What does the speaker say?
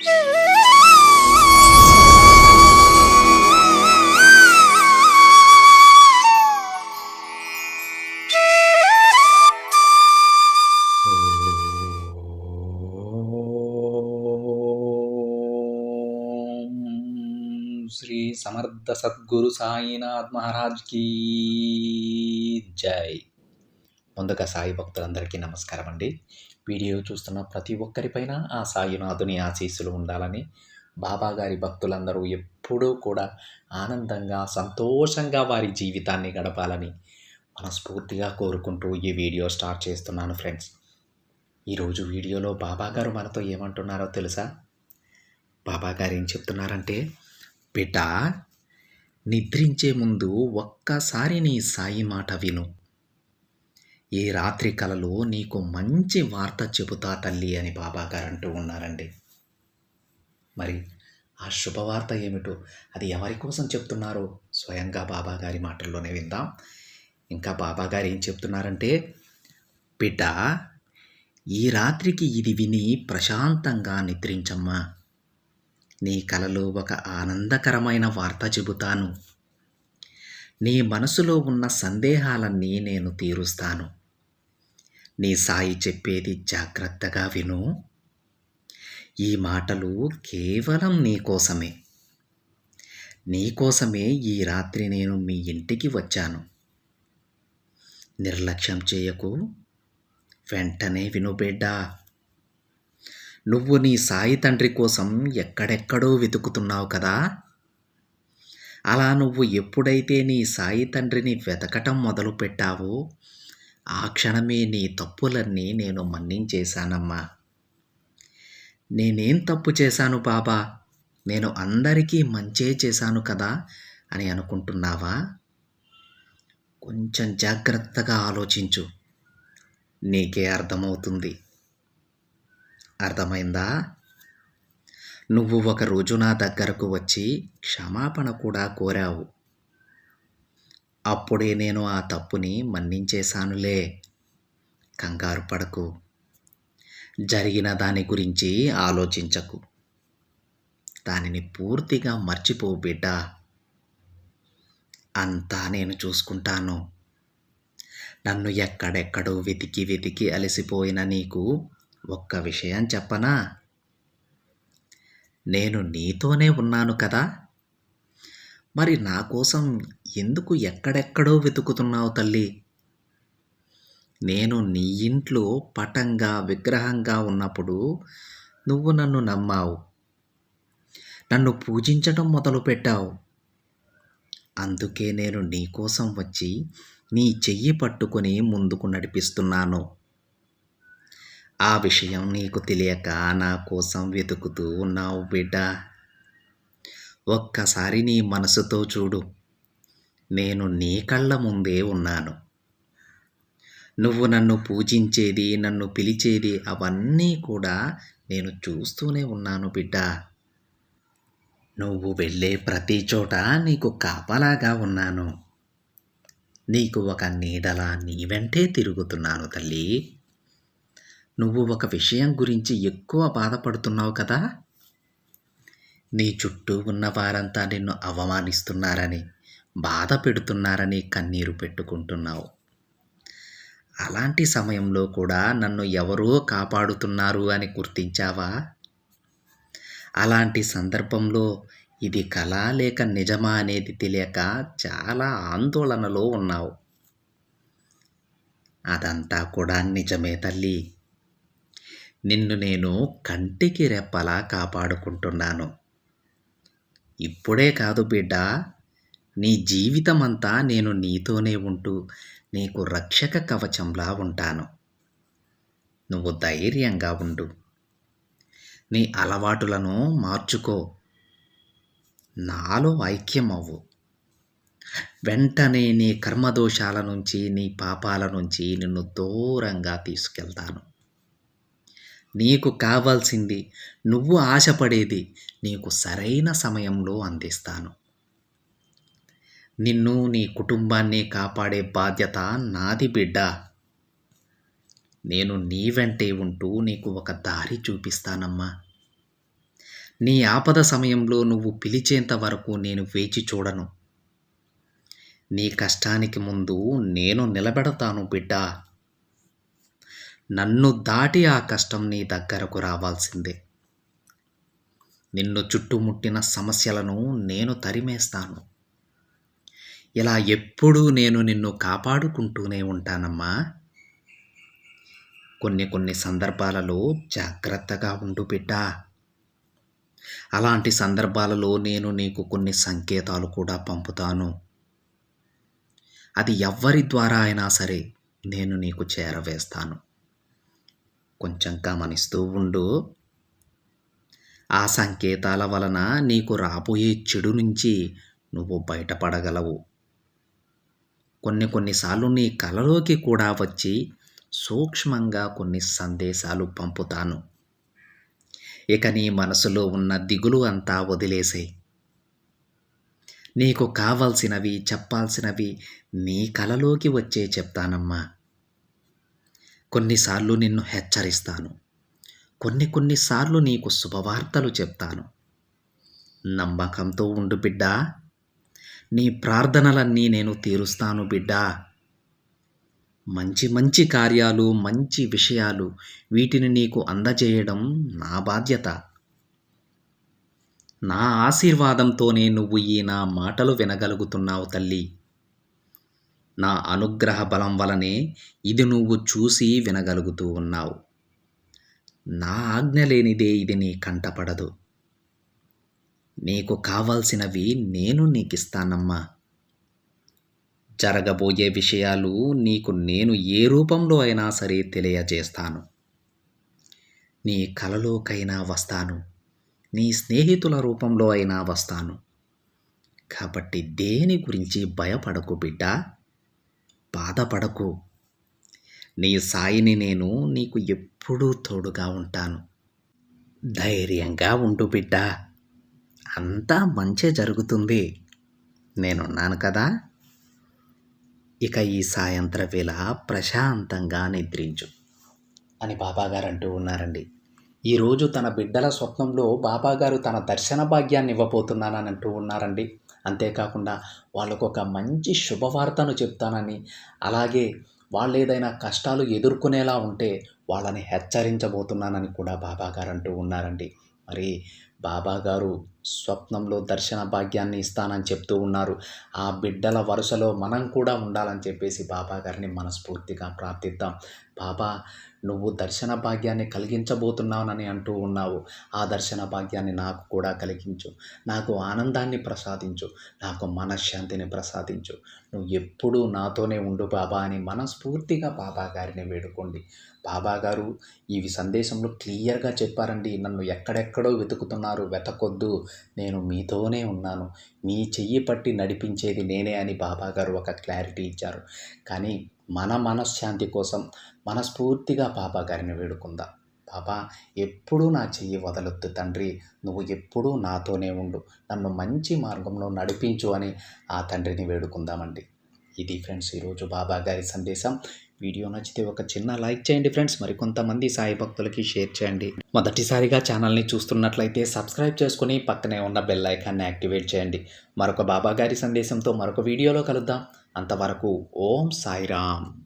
శ్రీ సమర్థ సద్గురు సాయినాథ్ మహారాజ్ కీ జై. ముందుగా సాయి భక్తులందరికీ నమస్కారం అండి. వీడియో చూస్తున్న ప్రతి ఒక్కరిపైన ఆ సాయినాథుని ఆశీస్సులు ఉండాలని, బాబాగారి భక్తులందరూ ఎప్పుడూ కూడా ఆనందంగా సంతోషంగా వారి జీవితాన్ని గడపాలని మనస్ఫూర్తిగా కోరుకుంటూ ఈ వీడియో స్టార్ట్ చేస్తున్నాను ఫ్రెండ్స్. ఈరోజు వీడియోలో బాబాగారు మనతో ఏమంటున్నారో తెలుసా? బాబాగారు ఏం చెప్తున్నారంటే, బిడ్డ, నిద్రించే ముందు ఒక్కసారి నీ సాయి మాట విను. ఈ రాత్రి కలలో నీకు మంచి వార్త చెబుతా తల్లి అని బాబాగారు అంటూ ఉన్నారండి. మరి ఆ శుభవార్త ఏమిటో, అది ఎవరి కోసం చెప్తున్నారో స్వయంగా బాబాగారి మాటల్లోనే విందాం. ఇంకా బాబాగారు ఏం చెప్తున్నారంటే, బిడ్డ, ఈ రాత్రికి ఇది విని ప్రశాంతంగా నిద్రించమ్మా. నీ కలలో ఒక ఆనందకరమైన వార్త చెబుతాను. నీ మనసులో ఉన్న సందేహాలన్నీ నేను తీరుస్తాను. నీ సాయి చెప్పేది జాగ్రత్తగా విను. ఈ మాటలు కేవలం నీకోసమే. నీకోసమే ఈ రాత్రి నేను మీ ఇంటికి వచ్చాను. నిర్లక్ష్యం చేయకు. వెంటనే విను బిడ్డా. నువ్వు నీ సాయి తండ్రి కోసం ఎక్కడెక్కడో వెతుకుతున్నావు కదా. అలా నువ్వు ఎప్పుడైతే నీ సాయి తండ్రిని వెతకటం మొదలుపెట్టావో ఆ క్షణమే నీ తప్పులన్నీ నేను మన్నించేశానమ్మా. నేనేం తప్పు చేశాను బాబా, నేను అందరికీ మంచే చేశాను కదా అని అనుకుంటున్నావా? కొంచెం జాగ్రత్తగా ఆలోచించు, నీకే అర్థమవుతుంది. అర్థమైందా? నువ్వు ఒకరోజు నా దగ్గరకు వచ్చి క్షమాపణ కూడా కోరావు. అప్పుడే నేను ఆ తప్పుని మన్నించేశానులే. కంగారు పడకు. జరిగిన దాని గురించి ఆలోచించకు. దానిని పూర్తిగా మర్చిపో బిడ్డ. అంతా నేను చూసుకుంటాను. నన్ను ఎక్కడెక్కడో వెతికి వెతికి అలసిపోయిన నీకు ఒక్క విషయం చెప్పనా? నేను నీతోనే ఉన్నాను కదా. మరి నా కోసం ఎందుకు ఎక్కడెక్కడో వెతుకుతున్నావు తల్లి? నేను నీ ఇంట్లో పటంగా విగ్రహంగా ఉన్నప్పుడు నువ్వు నన్ను నమ్మావు. నన్ను పూజించడం మొదలుపెట్టావు. అందుకే నేను నీ కోసం వచ్చి నీ చెయ్యి పట్టుకొని ముందుకు నడిపిస్తున్నాను. ఆ విషయం నీకు తెలియక నా కోసం వెతుకుతూ ఉన్నావు బిడ్డ. ఒక్కసారి నీ మనసుతో చూడు. నేను నీ కళ్ళ ముందే ఉన్నాను. నువ్వు నన్ను పూజించేది, నన్ను పిలిచేది అవన్నీ కూడా నేను చూస్తూనే ఉన్నాను బిడ్డ. నువ్వు వెళ్ళే ప్రతి చోట నీకు కాపలాగా ఉన్నాను. నీకు ఒక నీడలా నీ వెంటే తిరుగుతున్నాను తల్లి. నువ్వు ఒక విషయం గురించి ఎక్కువ బాధపడుతున్నావు కదా. నీ చుట్టూ ఉన్న వారంతా నిన్ను అవమానిస్తున్నారని, బాధ పెడుతున్నారని కన్నీరు పెట్టుకుంటున్నావు. అలాంటి సమయంలో కూడా నన్ను ఎవరో కాపాడుతున్నారు అని గుర్తించావా? అలాంటి సందర్భంలో ఇది కళ లేక నిజమా అనేది తెలియక చాలా ఆందోళనలో ఉన్నావు. అదంతా కూడా నిజమే తల్లి. నిన్ను నేను కంటికి రెప్పలా కాపాడుకుంటున్నాను. ఇప్పుడే కాదు బిడ్డ, నీ జీవితమంతా నేను నీతోనే ఉంటూ నీకు రక్షక కవచంలా ఉంటాను. నువ్వు ధైర్యంగా ఉండు. నీ అలవాటులను మార్చుకో. నాలో ఐక్యం అవ్వు. వెంటనే నీ కర్మదోషాల నుంచి, నీ పాపాల నుంచి నిన్ను దూరంగా తీసుకెళ్తాను. నీకు కావాల్సింది, నువ్వు ఆశపడేది నీకు సరైన సమయంలో అందిస్తాను. నిన్ను, నీ కుటుంబాన్ని కాపాడే బాధ్యత నాది బిడ్డ. నేను నీ వెంటే ఉంటూ నీకు ఒక దారి చూపిస్తానమ్మా. నీ ఆపద సమయంలో నువ్వు పిలిచేంత వరకు నేను వేచి చూడను. నీ కష్టానికి ముందు నేను నిలబెడతాను బిడ్డా. నన్ను దాటి ఆ కష్టం నీ దగ్గరకు రావాల్సిందే. నిన్ను చుట్టుముట్టిన సమస్యలను నేను తరిమేస్తాను. ఇలా ఎప్పుడూ నేను నిన్ను కాపాడుకుంటూనే ఉంటానమ్మా. కొన్ని సందర్భాలలో జాగ్రత్తగా ఉండు బిడ్డా. అలాంటి సందర్భాలలో నేను నీకు కొన్ని సంకేతాలు కూడా పంపుతాను. అది ఎవ్వరి ద్వారా అయినా సరే నేను నీకు చేరవేస్తాను. కొంచెం గమనిస్తూ ఉండు. ఆ సంకేతాల వలన నీకు రాబోయే చెడు నుంచి నువ్వు బయటపడగలవు. కొన్నిసార్లు నీ కలలోకి కూడా వచ్చి సూక్ష్మంగా కొన్ని సందేశాలు పంపుతాను. ఇక నీ మనసులో ఉన్న దిగులు అంతా వదిలేసేయ్. నీకు కావాల్సినవి, చెప్పాల్సినవి నీ కలలోకి వచ్చే చెప్తానమ్మా. కొన్నిసార్లు నిన్ను హెచ్చరిస్తాను. కొన్నిసార్లు నీకు శుభవార్తలు చెప్తాను. నమ్మకంతో ఉండు బిడ్డా. నీ ప్రార్థనలన్నీ నేను తీరుస్తాను బిడ్డా. మంచి కార్యాలు, మంచి విషయాలు వీటిని నీకు అందజేయడం నా బాధ్యత. నా ఆశీర్వాదంతోనే నువ్వు ఈ నా మాటలు వినగలుగుతున్నావు తల్లి. నా అనుగ్రహ బలం వలనే ఇది నువ్వు చూసి వినగలుగుతూ ఉన్నావు. నా ఆజ్ఞ లేనిదే ఇది నీ కంటపడదు. నీకు కావాల్సినవి నేను నీకిస్తానమ్మా. జరగబోయే విషయాలు నీకు నేను ఏ రూపంలో అయినా సరే తెలియజేస్తాను. నీ కలలోకైనా వస్తాను. నీ స్నేహితుల రూపంలో అయినా వస్తాను. కాబట్టి దేని గురించి భయపడకు బిడ్డా. బాధపడకు. నీ సాయిని నేను నీకు ఎప్పుడూ తోడుగా ఉంటాను. ధైర్యంగా ఉండు బిడ్డా. అంతా మంచే జరుగుతుంది. నేనున్నాను కదా. ఇక ఈ సాయంత్ర వేళ ప్రశాంతంగా నిద్రించు అని బాబాగారు అంటూ ఉన్నారండి. ఈరోజు తన బిడ్డల స్వప్నంలో బాబాగారు తన దర్శన భాగ్యాన్ని ఇవ్వబోతున్నానని అంటూ ఉన్నారండి. అంతేకాకుండా వాళ్ళకు ఒక మంచి శుభవార్తను చెప్తానని, అలాగే వాళ్ళు ఏదైనా కష్టాలు ఎదుర్కొనేలా ఉంటే వాళ్ళని హెచ్చరించబోతున్నానని కూడా బాబాగారు అంటూ ఉన్నారండి. మరి బాబాగారు స్వప్నంలో దర్శన భాగ్యాన్ని ఇస్తానని చెప్తూ ఉన్నారు. ఆ బిడ్డల వరుసలో మనం కూడా ఉండాలని చెప్పేసి బాబాగారిని మనస్ఫూర్తిగా ప్రార్థిద్దాం. బాబా, నువ్వు దర్శన భాగ్యాన్ని కలిగించబోతున్నానని అంటూ ఉన్నావు. ఆ దర్శన భాగ్యాన్ని నాకు కూడా కలిగించు. నాకు ఆనందాన్ని ప్రసాదించు. నాకు మనశ్శాంతిని ప్రసాదించు. నువ్వు ఎప్పుడూ నాతోనే ఉండు బాబా అని మనస్ఫూర్తిగా బాబాగారిని వేడుకోండి. బాబాగారు ఈ సందేశంలో క్లియర్గా చెప్పారండి. నన్ను ఎక్కడెక్కడో వెతుకుతున్నారు, వెతకొద్దు, నేను మీతోనే ఉన్నాను, మీ చెయ్యి పట్టి నడిపించేది నేనే అని బాబాగారు ఒక క్లారిటీ ఇచ్చారు. కానీ మన మనశ్శాంతి కోసం మనస్ఫూర్తిగా బాబాగారిని వేడుకుందాం. బాబా, ఎప్పుడూ నా చెయ్యి వదలొద్దు తండ్రి, నువ్వు ఎప్పుడూ నాతోనే ఉండు, నన్ను మంచి మార్గంలో నడిపించు అని ఆ తండ్రిని వేడుకుందామండి. ఇది ఫ్రెండ్స్ ఈరోజు బాబాగారి సందేశం. వీడియో నచ్చితే ఒక చిన్న లైక్ చేయండి ఫ్రెండ్స్. మరికొంతమంది సాయి భక్తులకి షేర్ చేయండి. మొదటిసారిగా ఛానల్ని చూస్తున్నట్లయితే సబ్స్క్రైబ్ చేసుకుని పక్కనే ఉన్న బెల్ ఐకాన్ని యాక్టివేట్ చేయండి. మరొక బాబాగారి సందేశంతో మరొక వీడియోలో కలుద్దాం. అంతవరకు ఓం సాయిరామ్.